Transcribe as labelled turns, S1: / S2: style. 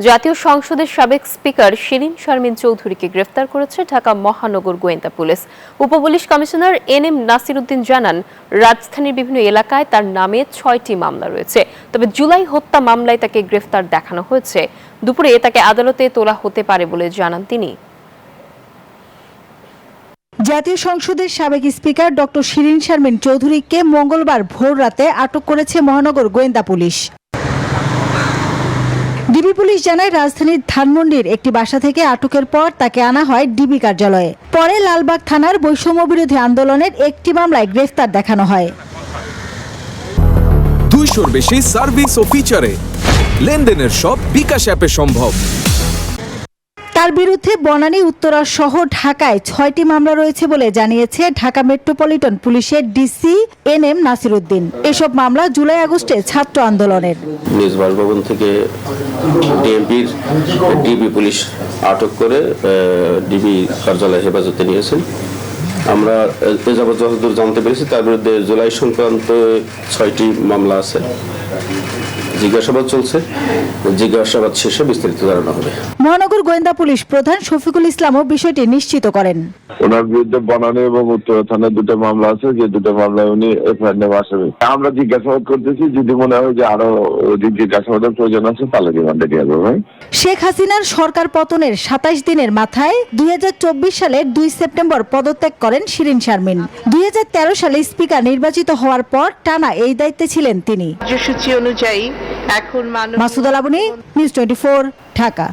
S1: জাতীয় সংসদের সাবেক স্পিকার শিরিন শারমিন চৌধুরীকে গ্রেফতার করেছে ঢাকা মহানগর গোয়েন্দা পুলিশ। উপপুলিশ কমিশনার এনএম নাসিরউদ্দিন জানান, রাজধানীর বিভিন্ন এলাকায় তার নামে ৬টি মামলা রয়েছে। তবে জুলাই হত্যা মামলায় তাকে গ্রেফতার দেখানো হয়েছে। দুপুরে তাকে আদালতে তোলা হতে পারে বলে জানান তিনি।
S2: জাতীয় সংসদের সাবেক স্পিকার ডক্টর শিরিন শারমিন চৌধুরীকে মঙ্গলবার ভোর রাতে আটক করেছে মহানগর গোয়েন্দা পুলিশ। ডিবি পুলিশ জানায়, রাজধানীর ধানমন্ডির একটি বাসা থেকে আটকের পর তাকে আনা হয় ডিবি কার্যালয়ে। পরে লালবাগ থানার বৈষম্য বিরোধী আন্দোলনের একটি মামলায় গ্রেফতার দেখানো হয়।
S3: 200-র বেশি সার্ভিস ও ফিচারে লেনদেনের সব বিকাশ অ্যাপে সম্ভব।
S2: তার বিরুদ্ধে বনানী, উত্তরা সহ ঢাকায় 6টি মামলা রয়েছে বলে জানিয়েছে ঢাকা মেট্রোপলিটন পুলিশের ডিসি এনএম নাসিরউদ্দিন। এসব মামলা জুলাই আগস্টে ছাত্র আন্দোলনের।
S4: নিজ বাসভবন থেকে ডিএমপির ডিবি পুলিশ আটক করে ডিবি কার্যালয়ে হেফাজতে নিয়েছেন। আমরা এ যাবৎ যতদূর জানতে পেরেছি, তার বিরুদ্ধে জুলাই সংক্রান্ত 6টি মামলা আছে। জিজ্ঞাসাবাদ চলছে, জিজ্ঞাসাবাদ শেষে বিস্তারিত জানানো হবে।
S2: মহানগর গোয়েন্দা পুলিশ প্রধান শফিকুল ইসলামও বিষয়টি নিশ্চিত করেন।
S5: ওনার বিরুদ্ধে বনানী এবং উত্তরা থানায় 2টা মামলা আছে, যে 2টা মামলায় উনি এফআইআর নেওয়া আসামি। আমরা জিজ্ঞাসাবাদ করতেছি, যদি মনে হয় যে আরো জিজ্ঞাসাবাদের প্রয়োজন আছে তাহলে রিমান্ডে দেওয়া যাবে।
S2: শেখ হাসিনার সরকার পতনের 27 দিনের মাথায় 2024 সালের 2 সেপ্টেম্বর পদত্যাগ করেন শিরিন শারমিন। 2013 সালে স্পিকার নির্বাচিত হওয়ার পর টানা এই দায়িত্বে ছিলেন তিনি।
S6: কার্যসূচি অনুযায়ী এখন
S2: মাসুদা লাবনী, নিউজ 24, ঢাকা।